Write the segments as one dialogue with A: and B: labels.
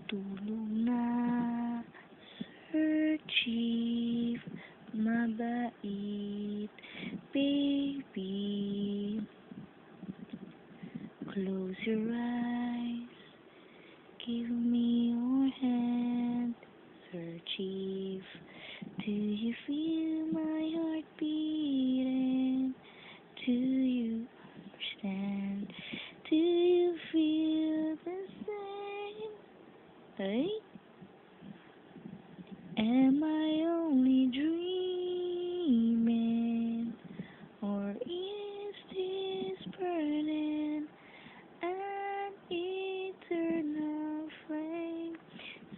A: Tulog na, Sir Chief, mabait, baby. Close your eyes, give me your hand, Sir Chief. Do you feel my heart beating? Do you understand? Do you feel the same? Hey? Am I only dreaming? Or is this burning an eternal flame?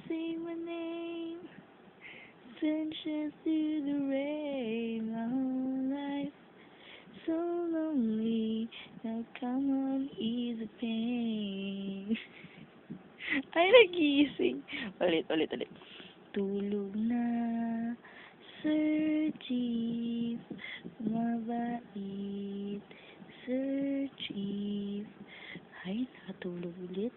A: Say my name, sunshine through the rain. My whole life so lonely. Now come on, ease the pain. Ay, nagising. Ulit. Tulog na, Sir Chief, mabait, Sir Chief. Ay, nakatulog ulit.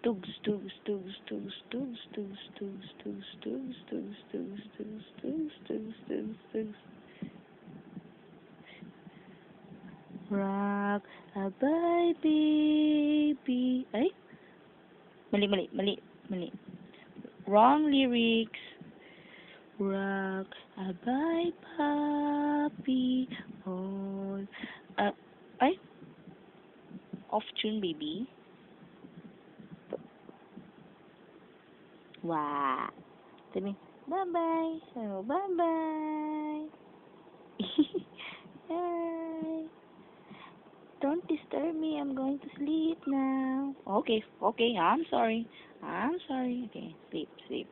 A: Tugs, tugs, tugs, tugs, tugs, tugs, tugs, tugs, tugs, tugs, tugs, tugs, tugs, tugs, tugs, tugs. Rock a bye, baby. Ay, mali. Wrong lyrics. Rock a bye, puppy. All. Ay, off tune, baby. Wow. Sabi, bye-bye. So, bye-bye. Bye. Don't disturb me. I'm going to sleep now. Okay. I'm sorry. Okay, sleep.